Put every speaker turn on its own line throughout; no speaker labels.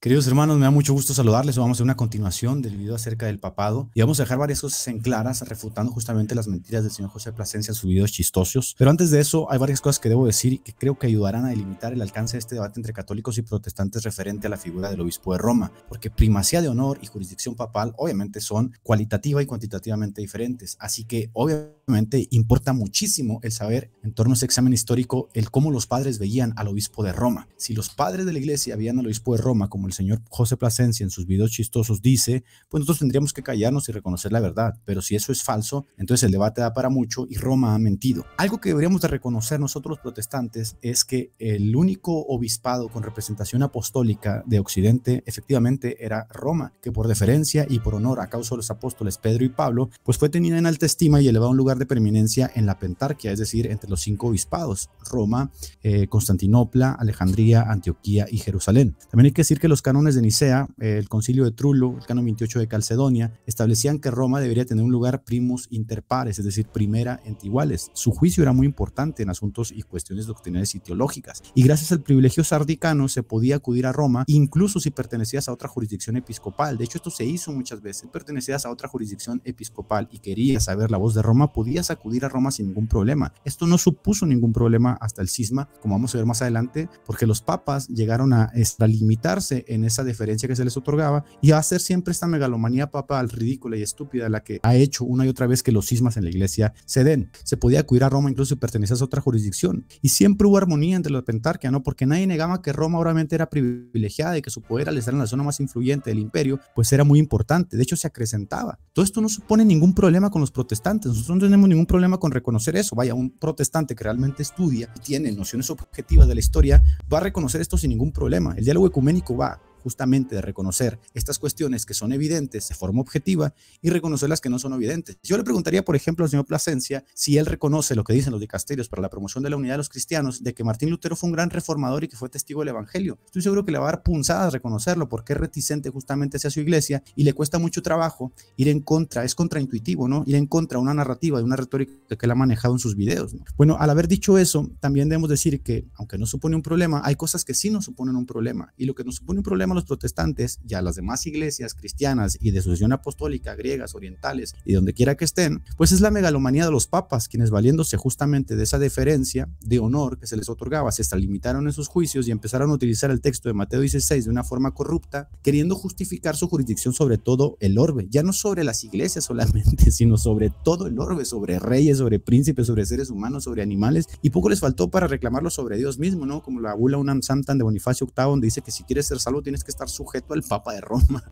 Queridos hermanos, me da mucho gusto saludarles. Vamos a hacer una continuación del video acerca del papado y vamos a dejar varias cosas en claras, refutando justamente las mentiras del señor José Plasencia en sus videos chistosos. Pero antes de eso, hay varias cosas que debo decir y que creo que ayudarán a delimitar el alcance de este debate entre católicos y protestantes referente a la figura del obispo de Roma, porque primacía de honor y jurisdicción papal obviamente son cualitativa y cuantitativamente diferentes. Así que obviamente importa muchísimo el saber en torno a ese examen histórico el cómo los padres veían al obispo de Roma. Si los padres de la iglesia veían al obispo de Roma como el señor José Plasencia en sus videos chistosos dice, pues nosotros tendríamos que callarnos y reconocer la verdad, pero si eso es falso, entonces el debate da para mucho y Roma ha mentido. Algo que deberíamos de reconocer nosotros los protestantes es que el único obispado con representación apostólica de Occidente efectivamente era Roma, que por deferencia y por honor a causa de los apóstoles Pedro y Pablo, pues fue tenida en alta estima y elevada a un lugar de preeminencia en la pentarquia, es decir, entre los 5 obispados, Roma, Constantinopla, Alejandría, Antioquía y Jerusalén. También hay que decir que los cánones de Nicea, el concilio de Trulo, el canon 28 de Calcedonia, establecían que Roma debería tener un lugar primus inter pares, es decir, primera entre iguales. Su juicio era muy importante en asuntos y cuestiones doctrinales y teológicas, y gracias al privilegio sardicano se podía acudir a Roma, incluso si pertenecías a otra jurisdicción episcopal. De hecho, esto se hizo muchas veces. Pertenecías a otra jurisdicción episcopal y querías saber la voz de Roma, podías acudir a Roma sin ningún problema. Esto no supuso ningún problema hasta el cisma, como vamos a ver más adelante, porque los papas llegaron a extralimitarse en esa deferencia que se les otorgaba y a hacer siempre esta megalomanía papal ridícula y estúpida, la que ha hecho una y otra vez que los cismas en la iglesia se den. Se podía acudir a Roma incluso si pertenecías a otra jurisdicción, y siempre hubo armonía entre la pentarquia, ¿no? Porque nadie negaba que Roma obviamente era privilegiada y que su poder al estar en la zona más influyente del imperio pues era muy importante, de hecho se acrecentaba. Todo esto no supone ningún problema con los protestantes, nosotros no tenemos ningún problema con reconocer eso. Vaya, un protestante que realmente estudia y tiene nociones objetivas de la historia va a reconocer esto sin ningún problema. El diálogo ecuménico va justamente de reconocer estas cuestiones que son evidentes de forma objetiva y reconocer las que no son evidentes. Yo le preguntaría, por ejemplo, al señor Plasencia si él reconoce lo que dicen los dicasterios para la promoción de la unidad de los cristianos, de que Martín Lutero fue un gran reformador y que fue testigo del evangelio. Estoy seguro que le va a dar punzadas reconocerlo, porque es reticente justamente hacia su iglesia y le cuesta mucho trabajo ir en contra, es contraintuitivo, ¿no? Ir en contra de una narrativa, de una retórica que él ha manejado en sus videos, ¿no? Bueno, al haber dicho eso, también debemos decir que, aunque no supone un problema, hay cosas que sí nos suponen un problema, y lo que nos supone un problema a los protestantes y a las demás iglesias cristianas y de sucesión apostólica, griegas, orientales y donde quiera que estén, pues es la megalomanía de los papas, quienes valiéndose justamente de esa deferencia, de honor que se les otorgaba, se extralimitaron en sus juicios y empezaron a utilizar el texto de Mateo 16 de una forma corrupta, queriendo justificar su jurisdicción sobre todo el orbe, ya no sobre las iglesias solamente, sino sobre todo el orbe, sobre reyes, sobre príncipes, sobre seres humanos, sobre animales, y poco les faltó para reclamarlo sobre Dios mismo, ¿no? Como la bula Unam Sanctam de Bonifacio VIII, donde dice que si quieres ser salvo tienes que estar sujeto al Papa de Roma.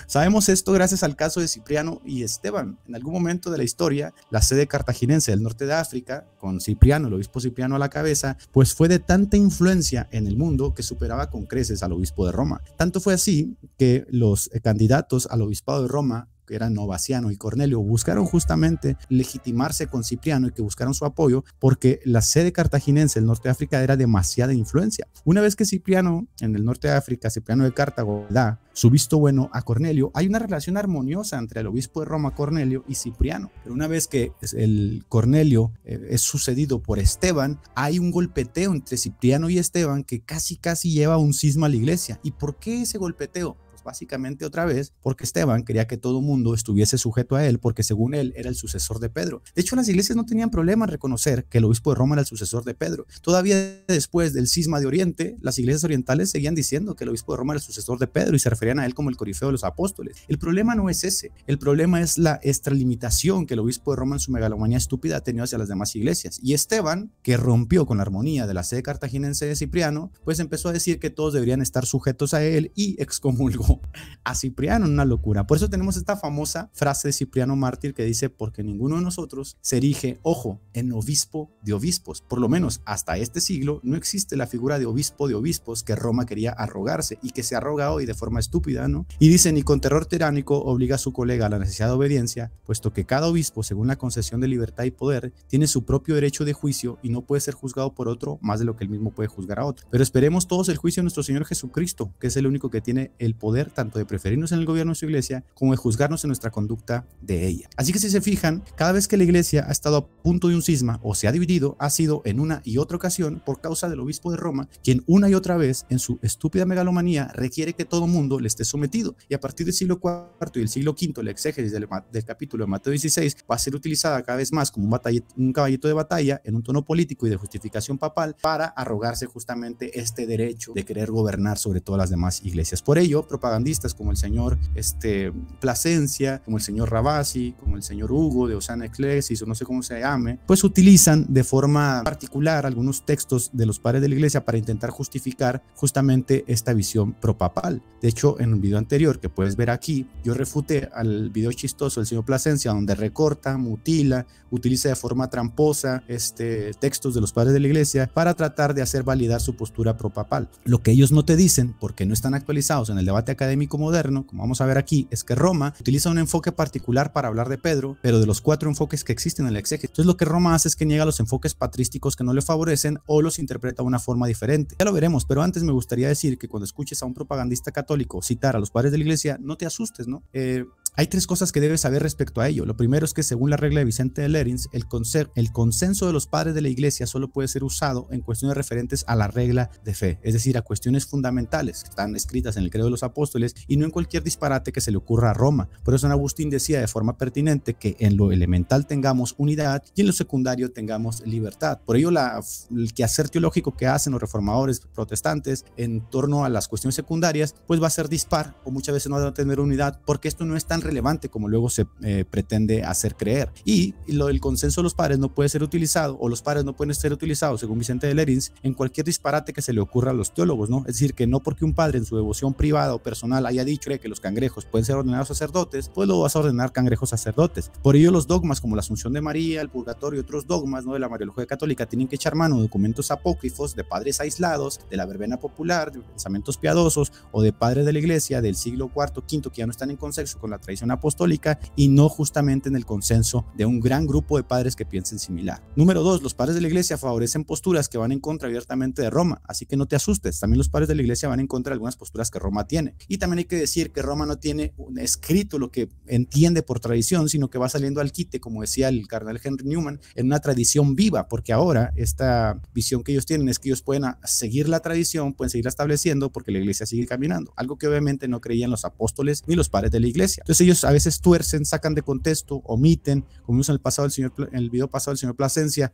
Sabemos esto gracias al caso de Cipriano y Esteban. En algún momento de la historia, la sede cartaginense del norte de África, con Cipriano, el obispo Cipriano a la cabeza, pues fue de tanta influencia en el mundo que superaba con creces al obispo de Roma. Tanto fue así que los candidatos al obispado de Roma, que eran Novaciano y Cornelio, buscaron justamente legitimarse con Cipriano y que buscaron su apoyo porque la sede cartaginense del norte de África era demasiada influencia. Una vez que Cipriano, en el norte de África, Cipriano de Cartago, da su visto bueno a Cornelio, hay una relación armoniosa entre el obispo de Roma, Cornelio, y Cipriano. Pero una vez que el Cornelio es sucedido por Esteban, hay un golpeteo entre Cipriano y Esteban que casi lleva a un cisma a la iglesia. ¿Y por qué ese golpeteo? Básicamente otra vez porque Esteban quería que todo mundo estuviese sujeto a él, porque según él era el sucesor de Pedro. De hecho, las iglesias no tenían problema en reconocer que el obispo de Roma era el sucesor de Pedro. Todavía después del cisma de Oriente, las iglesias orientales seguían diciendo que el obispo de Roma era el sucesor de Pedro y se referían a él como el corifeo de los apóstoles. El problema no es ese, el problema es la extralimitación que el obispo de Roma en su megalomanía estúpida ha tenido hacia las demás iglesias. Y Esteban, que rompió con la armonía de la sede cartaginense de Cipriano, pues empezó a decir que todos deberían estar sujetos a él y excomulgó a Cipriano, una locura. Por eso tenemos esta famosa frase de Cipriano mártir que dice: porque ninguno de nosotros se erige, ojo, en obispo de obispos. Por lo menos hasta este siglo no existe la figura de obispo de obispos que Roma quería arrogarse y que se arroga hoy de forma estúpida, ¿no? Y dice: ni con terror tiránico obliga a su colega a la necesidad de obediencia, puesto que cada obispo, según la concesión de libertad y poder, tiene su propio derecho de juicio y no puede ser juzgado por otro más de lo que él mismo puede juzgar a otro. Pero esperemos todos el juicio de nuestro Señor Jesucristo, que es el único que tiene el poder poder tanto de preferirnos en el gobierno de su iglesia como de juzgarnos en nuestra conducta de ella. Así que si se fijan, cada vez que la iglesia ha estado a punto de un cisma o se ha dividido, ha sido en una y otra ocasión por causa del obispo de Roma, quien una y otra vez en su estúpida megalomanía requiere que todo mundo le esté sometido, y a partir del siglo IV y el siglo V la exégesis del capítulo de Mateo 16 va a ser utilizada cada vez más como un caballito de batalla en un tono político y de justificación papal para arrogarse justamente este derecho de querer gobernar sobre todas las demás iglesias. Por ello, propagandistas como el señor Plasencia, como el señor Ravasi, como el señor Hugo de Osana Ecclesis, o no sé cómo se llame, pues utilizan de forma particular algunos textos de los padres de la iglesia para intentar justificar justamente esta visión propapal. De hecho, en un video anterior que puedes ver aquí, yo refuté al video chistoso del señor Plasencia, donde recorta, mutila, utiliza de forma tramposa textos de los padres de la iglesia para tratar de hacer validar su postura propapal. Lo que ellos no te dicen, porque no están actualizados en el debate académico moderno, como vamos a ver aquí, es que Roma utiliza un enfoque particular para hablar de Pedro, pero de los 4 enfoques que existen en la exégesis. Entonces lo que Roma hace es que niega los enfoques patrísticos que no le favorecen o los interpreta de una forma diferente. Ya lo veremos, pero antes me gustaría decir que cuando escuches a un propagandista católico citar a los padres de la iglesia, no te asustes, ¿no? Hay 3 cosas que debes saber respecto a ello. Lo primero es que según la regla de Vicente de Lérins, el consenso de los padres de la iglesia solo puede ser usado en cuestiones referentes a la regla de fe, es decir, a cuestiones fundamentales que están escritas en el credo de los apóstoles y no en cualquier disparate que se le ocurra a Roma. Por eso San Agustín decía de forma pertinente que en lo elemental tengamos unidad y en lo secundario tengamos libertad. Por ello el quehacer teológico que hacen los reformadores protestantes en torno a las cuestiones secundarias pues va a ser dispar o muchas veces no va a tener unidad, porque esto no es tan relevante como luego se pretende hacer creer. Y el consenso de los padres no puede ser utilizado, o los padres no pueden ser utilizados, según Vicente de Lérins, en cualquier disparate que se le ocurra a los teólogos, ¿no? Es decir, que no porque un padre en su devoción privada o personal haya dicho que los cangrejos pueden ser ordenados sacerdotes, pues lo vas a ordenar cangrejos sacerdotes. Por ello los dogmas como la Asunción de María, el Purgatorio y otros dogmas, ¿no?, de la Mariología católica tienen que echar mano de documentos apócrifos, de padres aislados, de la verbena popular, de pensamientos piadosos o de padres de la iglesia del siglo IV, V, que ya no están en consenso con la tradición apostólica y no justamente en el consenso de un gran grupo de padres que piensen similar. Número 2, los padres de la iglesia favorecen posturas que van en contra abiertamente de Roma, así que no te asustes, también los padres de la iglesia van en contra de algunas posturas que Roma tiene. Y también hay que decir que Roma no tiene un escrito lo que entiende por tradición, sino que va saliendo al quite, como decía el cardenal Henry Newman, en una tradición viva, porque ahora esta visión que ellos tienen es que ellos pueden seguir la tradición, pueden seguirla estableciendo porque la iglesia sigue caminando, algo que obviamente no creían los apóstoles ni los padres de la iglesia. Entonces ellos a veces tuercen, sacan de contexto, omiten, como vimos en el video pasado del señor Plasencia,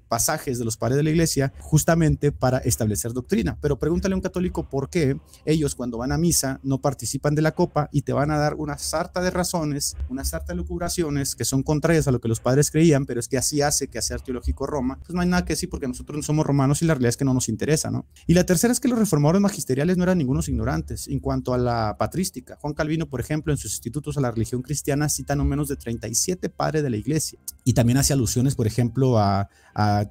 pasajes de los padres de la iglesia justamente para establecer doctrina. Pero pregúntale a un católico por qué ellos cuando van a misa no participan de la copa y te van a dar una sarta de razones, una sarta de lucubraciones que son contrarias a lo que los padres creían, pero es que así hace que hacer teológico Roma. Pues no hay nada que decir porque nosotros no somos romanos y la realidad es que no nos interesa, ¿no? Y la tercera es que los reformadores magisteriales no eran ningunos ignorantes en cuanto a la patrística. Juan Calvino, por ejemplo, en sus institutos a la religión cristiana cita no menos de 37 padres de la iglesia y también hace alusiones, por ejemplo, a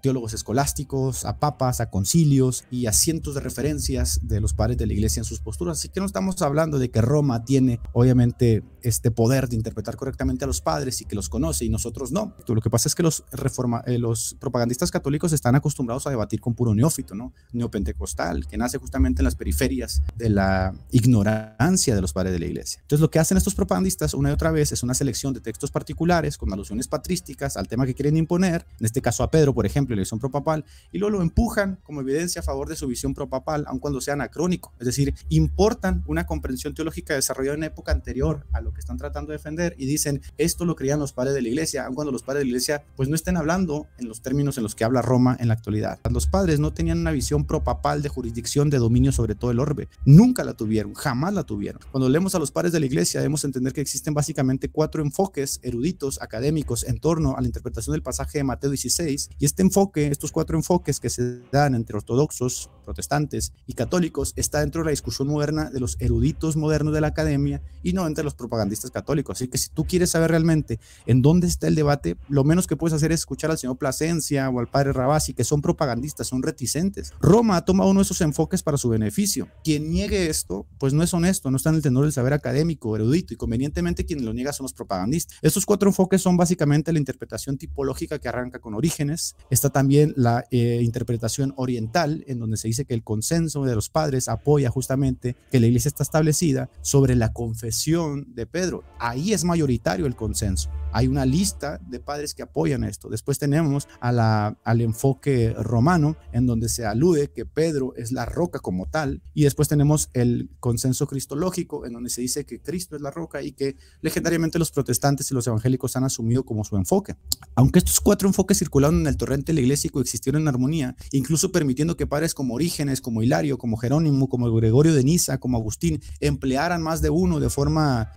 teólogos escolásticos, a papas, a concilios y a cientos de referencias de los padres de la iglesia en sus posturas. Así que no estamos hablando de que Roma tiene obviamente este poder de interpretar correctamente a los padres y que los conoce y nosotros no. Lo que pasa es que los propagandistas católicos están acostumbrados a debatir con puro neófito, ¿no? Neopentecostal, que nace justamente en las periferias de la ignorancia de los padres de la iglesia. Entonces lo que hacen estos propagandistas una y otra vez es una selección de textos particulares con alusiones patrísticas al tema que quieren imponer, en este caso a Pedro, por ejemplo, la visión propapal, y luego lo empujan como evidencia a favor de su visión propapal, aun cuando sea anacrónico, es decir, importan una comprensión teológica desarrollada en época anterior a lo que están tratando de defender y dicen, esto lo creían los padres de la iglesia, aun cuando los padres de la iglesia pues no estén hablando en los términos en los que habla Roma en la actualidad. Los padres no tenían una visión propapal de jurisdicción, de dominio sobre todo el orbe, nunca la tuvieron, jamás la tuvieron. Cuando leemos a los padres de la iglesia debemos entender que existen básicamente 4 enfoques eruditos, académicos, en torno a la interpretación del pasaje de Mateo 16, y estos 4 enfoques que se dan entre ortodoxos, protestantes y católicos, está dentro de la discusión moderna de los eruditos modernos de la academia y no entre los propagandistas católicos. Así que si tú quieres saber realmente en dónde está el debate, lo menos que puedes hacer es escuchar al señor Plasencia o al padre Ravasi, que son propagandistas, son reticentes. Roma ha tomado uno de esos enfoques para su beneficio. Quien niegue esto, pues no es honesto, no está en el tenor del saber académico, erudito, y convenientemente quien lo niega son los propagandistas. Estos 4 enfoques son básicamente la interpretación tipológica que arranca con Orígenes. Está también la interpretación oriental, en donde se dice dice que el consenso de los padres apoya justamente que la iglesia está establecida sobre la confesión de Pedro. Ahí es mayoritario el consenso. Hay una lista de padres que apoyan esto. Después tenemos al enfoque romano, en donde se alude que Pedro es la roca como tal, y después tenemos el consenso cristológico, en donde se dice que Cristo es la roca y que legendariamente los protestantes y los evangélicos han asumido como su enfoque. Aunque estos 4 enfoques circularon en el torrente de la iglesia y coexistieron en armonía, incluso permitiendo que padres como Orígenes, como Hilario, como Jerónimo, como Gregorio de Niza, como Agustín, emplearan más de uno de forma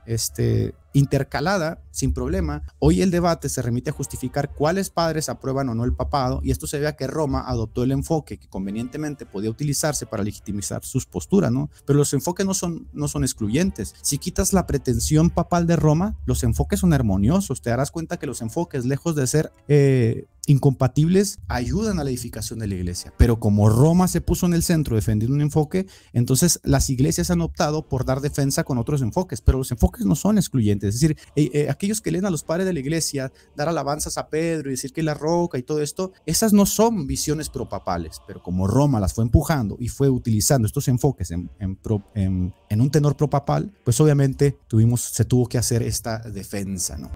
intercalada, sin problema, hoy el debate se remite a justificar cuáles padres aprueban o no el papado, y esto se ve a que Roma adoptó el enfoque que convenientemente podía utilizarse para legitimizar sus posturas, ¿no? Pero los enfoques no son excluyentes. Si quitas la pretensión papal de Roma, los enfoques son armoniosos. Te darás cuenta que los enfoques, lejos de ser incompatibles, ayudan a la edificación de la iglesia. Pero como Roma se puso en el centro defendiendo un enfoque, entonces las iglesias han optado por dar defensa con otros enfoques, pero los enfoques no son excluyentes. Es decir, aquellos que leen a los padres de la iglesia dar alabanzas a Pedro y decir que es la roca y todo esto, esas no son visiones propapales, pero como Roma las fue empujando y fue utilizando estos enfoques en un tenor propapal, pues obviamente se tuvo que hacer esta defensa, ¿no?